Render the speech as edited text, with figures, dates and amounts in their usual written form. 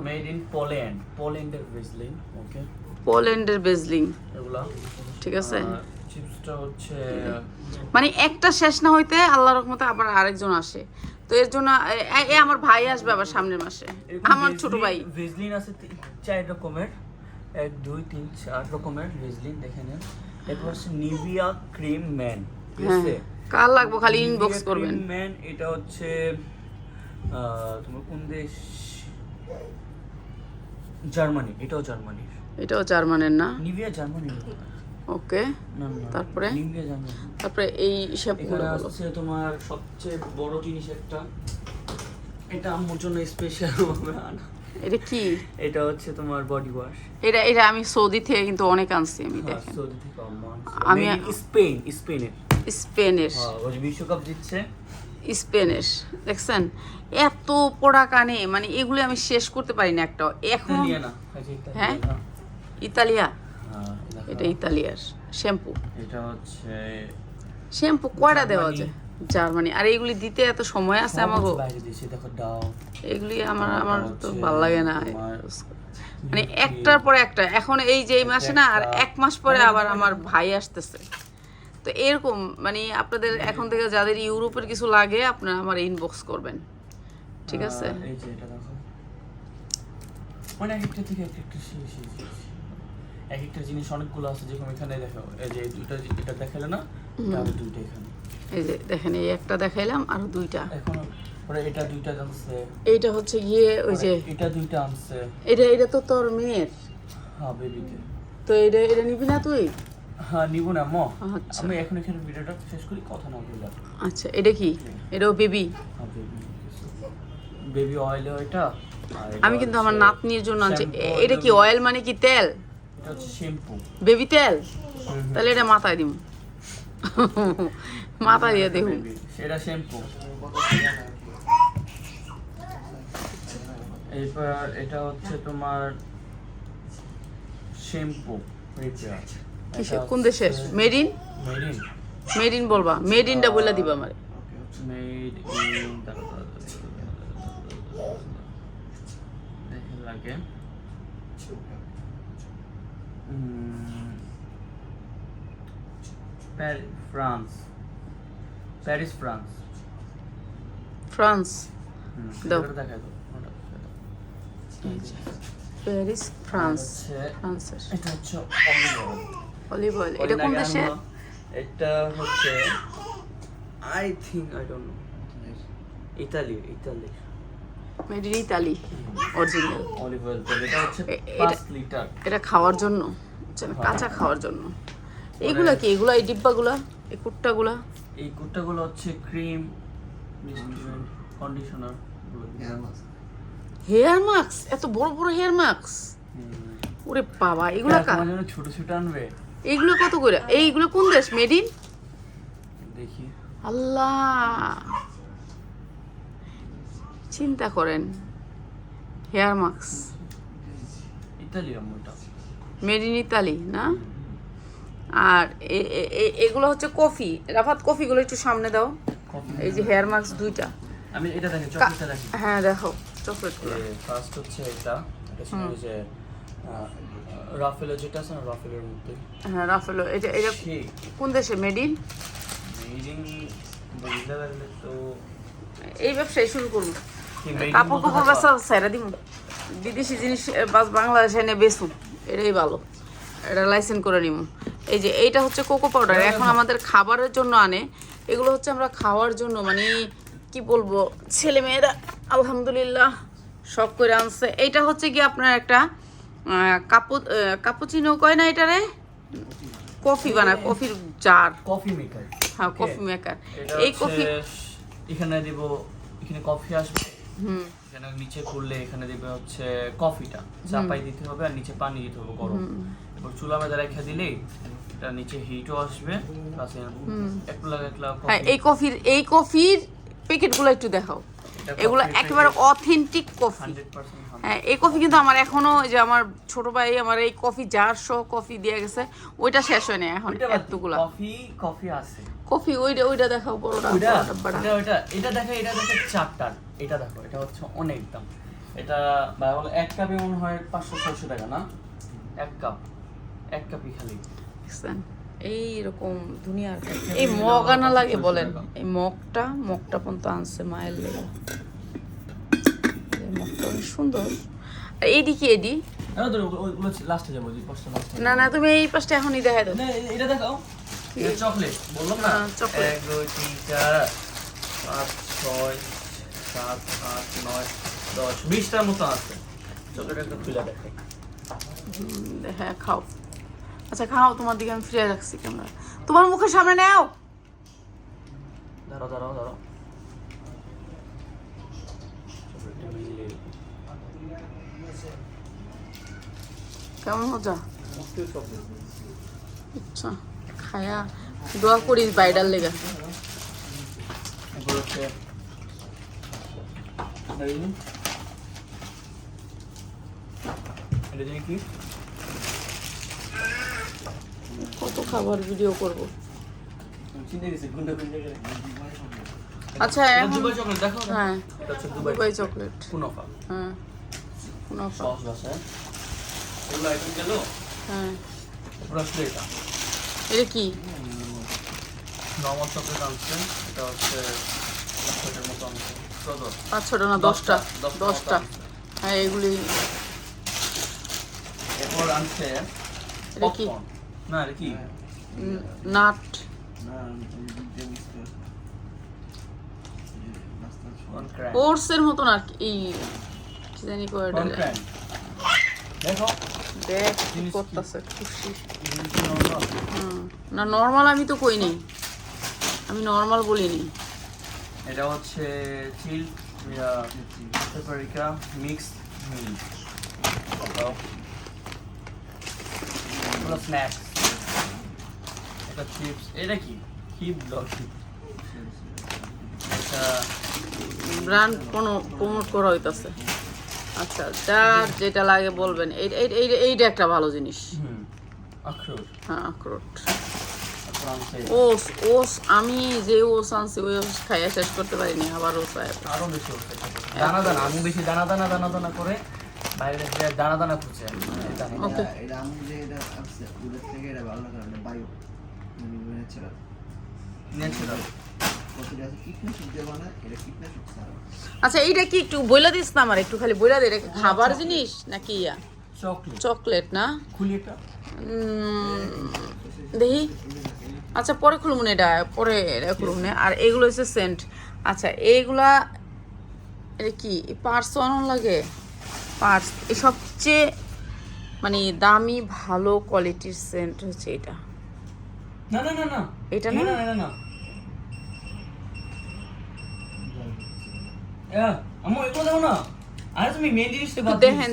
Made in Poland, পোল্যান্ডের Vaseline. Okay, পোল্যান্ডের Vaseline এগুলা ঠিক আছে। চিপসটা হচ্ছে মানে একটা শেষ না হইতে আল্লাহর রহমতে আবার আরেকজন আসে, তো এর জন্য আমার ভাই আসবে আবার সামনের মাসে, আমার ছোট ভাই। ভেজলিন আছে 4 রকমের, 1 2 3 4 রকমের ভেজলিন দেখে নেন। এরপর হচ্ছে নিভিয়া ক্রিম ম্যান, ঠিক আছে? কার লাগবে খালি ইনবক্স করবেন। ক্রিম ম্যান এটা হচ্ছে তোমার কোন দেশ? জার্মানি, এটাও জার্মানির। এটাও জার্মানের না? Nivea Germany. ওকে, না না, তারপরে নিভিয়া জার্মানি। তারপরে এই শ্যাম্পুগুলো এখানে বলো। আছে তোমার সবচেয়ে বড় জিনিস একটা, এটা আমার জন্য স্পেশাল ভাবে আনা। এটা কি? এটা হচ্ছে তোমার বডি ওয়াশ। এটা এটা আমি সৌদি থেকে কিন্তু অনেক আনছি আমি, দেখেন। সৌদি থেকে আমি স্পেনের স্পেনের, ওই বিশ্বকাপ জিতছে স্পেনের, দেখছেন এত পোড়া কানে, মানে এগুলো আমি শেষ করতে পারি না একটাও এখন। ইতালিয়ানা, হ্যাঁ ইতালিয়া, হ্যাঁ এটা ইতালিয়ার শ্যাম্পু। এটা হচ্ছে শ্যাম্পু কয়টা দেওয়া জার্মানি। যায়? জার্মানি। আর এইগুলি দিতে এত সময় আছে আমাকে? বাইরে দেশে দেখো দাও। এগুলি আমার তো হচ্ছে ভালো লাগে না, তোমার মানে একটার পরে একটা। এখন এই যে এই মাসে না, আর এক মাস পরে আবার আমার ভাই আসতেছে, তো এরকম মানে আপনাদের এখন থেকে যাদের ইউরোপের কিছু লাগে আপনারা আমার ইনবক্স করবেন, ঠিক আছে? এই যে এটা দেখো, মানে একটা থেকে একটা এক একটা জিনিস অনেকগুলো আছে, যেরকম এখানে দেখো এই যে দুটো, এটা দেখালে না, তাহলে দুইটা এখানে এই যে দেখেন, এই একটা দেখাইলাম আর দুইটা। এখন পরে এটা দুইটা আনছে, এইটা হচ্ছে গিয়ে ওই যে এটা দুইটা আনছে। এটা তো তোর মেয়ের, হ্যাঁ বেবিতে। তো এটা নিবি না তুই? হ্যাঁ নিব না মো, আচ্ছা আমি এখন এখানে ভিডিওটা শেষ করি, কথা না বললাম। আচ্ছা, এটা কি? এটাও বেবি? হ্যাঁ বেবি অয়েল এটা। আমি কিন্তু আমার নাতনির জন্য আনছি। এটা কি অয়েল মানে কি তেল? এটা হচ্ছে শ্যাম্পু, বেবি তেল? তাহলে এটা মাথায় দিম, মাথায় দিয়ে দেখুন। সেটা শ্যাম্পু। এবার এটা হচ্ছে তোমার শ্যাম্পু। কোন দেশের? Made in? মেড ইন বলবা, মেড ইনটা বলে দিবা আমারে। মেড ইন দেখেন লাগে ফ্রান্স, প্যারিস ফ্রান্স। ফ্রান্স দাও, দেখাই দাও। প্যারিস ফ্রান্স, হচ্ছে ফ্রান্সের এটা হচ্ছে অলিভ অয়েল। এটা কোন দেশে? এটা হচ্ছে I don't know, Italy. Made in Italy, original olive oil. এটা হচ্ছে এটা 5 লিটার। এটা খাওয়ার জন্য, কাঁচা খাওয়ার জন্য। এগুলা কি? এগুলা এই ডিব্বাগুলা, এই কুট্টাগুলা? এই কুট্টাগুলো হচ্ছে ক্রিম, কন্ডিশনার। Hair mask? এত বড় বড় হেয়ার মাস্ক? ওরে বাবা, এগুলা ছোট ছোট আনবে। এইগুলো কত করে? এইগুলো কোন দেশ? Made in? দেখি আল্লাহ, চিন্তা করেন, হেয়ার মাস্ক ইতালি আমটা, মেড ইন ইতালি না? আর এগুলো হচ্ছে কফি। রাফাত কফিগুলো একটু সামনে দাও। এই যে হেয়ার মাস্ক দুইটা। আমি এটা দেখি, চকলেটটা দেখি। হ্যাঁ দেখো চকলেটগুলো। ফার্স্ট হচ্ছে এটা ছিল যে রাফেলো, যেটা আছে না রাফেলোর মধ্যে। হ্যাঁ রাফেলো। এটা কোন দেশে? Made in? বুঝতে পারলে তো এই ব্যবসায় শুরু করবো, কাপড় কাপড় বেচা সাইরা দিব, বিদেশি জিনিস বাংলাদেশে এনে বেচুন, এটাই ভালো, এটা লাইসেন্স করে নিব। এই যে এইটা হচ্ছে কোকো পাউডার, এখন আমাদের খাবারের জন্য আনে, এগুলো হচ্ছে আমরা খাওয়ার জন্য, মানে কি বলবো, ছেলে মেয়েরা আলহামদুলিল্লাহ শখ করে আনছে। এইটা হচ্ছে কি আপনার একটা কাপুচিনো কয় না এটারে, কফি বানায়, কফির জার, কফি মেকার। হ্যাঁ কফি মেকার। এই কফি এখানে দিব, এখানে কফি আসবে, এখানে নিচে করলে এখানে দিবে হচ্ছে কফিটা চাপাই দিতে হবে, আর নিচে পানি দিতে হবে গরম। এবার চুলা মেদা রেখে দিলেই এটা নিচে হিটও আসবে, প্লাস একটু হ্যাঁ এই কফির প্যাকেটগুলো একটু দেখাও। এগুলো একেবারে অথেন্টিক কফি। 100% হ্যাঁ এই কফি কিন্তু আমার এখনো, যে আমার ছোট ভাই আমার এই কফি জার সহ কফি দিয়ে গেছে, ওইটা শেষ হয় না এখন এতগুলা কফি আছে। কফি ওইটা দেখাও, বড়টা এটা দেখো, এটা দেখো চারটার, এটা দেখো, এটা হচ্ছে অনেক দাম। এটা ভাই বলে 1 কাপে মনে হয় 500-600 টাকা না? 1 কাপই খালি। দেখছেন এইরকম দুনিয়ার এই মগ আনা লাগে বলেন, এই মগটা পর্যন্ত আনছে মায়ের লেগে। এই মগটা অনেক সুন্দর। আর এইডি কি এডি? না তো ওগুলো লাস্টে যাবো, যে পাঁচটা লাস্টে। না না তুমি এই পাশটা এখনই দেখাই দাও। না এটা দেখাও, এটা চকলেট বললাম না। হ্যাঁ, chocolate। 1 2 3 4 5 6 7 8 9 10 20টার মতো আছে। চকলেট একটা খুলে দেখাই। হ্যাঁ খাও। আচ্ছা খাও, তোমার দিকে আমি ফিরে রাখছি ক্যামেরা। তোমার মুখের সামনে নাও। দাঁড়াও চকলেটটা মিলে কেমন মজা? মস্ত চকলেট। আচ্ছা খায়া দোয়া করিস বাইডার লেগে। এরপর হচ্ছে এটা জানি কি? কত খাবার ভিডিও করব। চিন্তা গেছে গুন্ডা করে। আচ্ছা এটা এখন দুবাই চকলেট দেখো না? হ্যাঁ এটা হচ্ছে দুবাই চকলেট। কুনাফা। হ্যাঁ কুনাফা। সস আছে। এগুলো আইটেম গেল। হ্যাঁ এরপর আসলে এটা এটা কি? নর্মাল চকলেট আনছে, এটা হচ্ছে চকলেটের মতো আনছে। কত? 5-6টা না 10টা? 10টা। হ্যাঁ এগুলি। এরপর আনছে এটা কি? popcorn। না এটা কি? নাট। Corn ওটসের মতন আর কি, এই কি জানি কয় এটা। cran। দেখো দেখ কি জিনিস কি? করতেছে খুশি। জিনিসটা normal। না নর্মাল আমি তো কই নেই, আমি নর্মাল বলিনি। এটা হচ্ছে চিল পেপারিকা মিক্স মিল্ক। এগুলো স্ন্যাক্স। এটা চিপস। এটা কি? কি ব্লগ? এটা ব্র্যান্ড কোনো প্রমোট করা হইতাছে। আচ্ছা যার যেটা লাগে বলবেন। এইটা একটা ভালো জিনিস। আখরোট। হ্যাঁ আখরোট। তারপর আনছে ওস ওস আমি যে ওস আনছি ওই ওস খাইয়া শেষ করতে পারিনি, আবার ওস আয়। আরো বেশি হচ্ছে দানা দানা। আমি বেশি দানা দানা করে বাইরে থেকে দানা খুঁজে আনি। জানি না। ওকে এটা আমি যে এটা আছে ওদের থেকে এটা ভালো লাগে না বায়ু ন্যাচারাল ন্যাচারাল। কতটা আছে কীটনাশক দেওয়া না এটা কীটনাশক ছাড়া আচ্ছা এইটা কি একটু বইলা দিস না আমার, একটু খালি বইলা দে। এটা কি খাবার জিনিস নাকি ইয়া চকলেট। চকলেট না? খুলি একটা। দেখি। আচ্ছা পরে খুলুন, এটা পরে এটা খুলুন। আর এগুলো হচ্ছে সেন্ট। আচ্ছা এইগুলা এটা কি পার্স আনানো লাগে? পার্স এই সবচেয়ে মানে দামি ভালো কোয়ালিটির সেন্ট হচ্ছে এটা। না না না না এটা না? না না না আমো এগুলো দেখো না। আরে তুমি মেন জিনিসটা বাদ দেখেন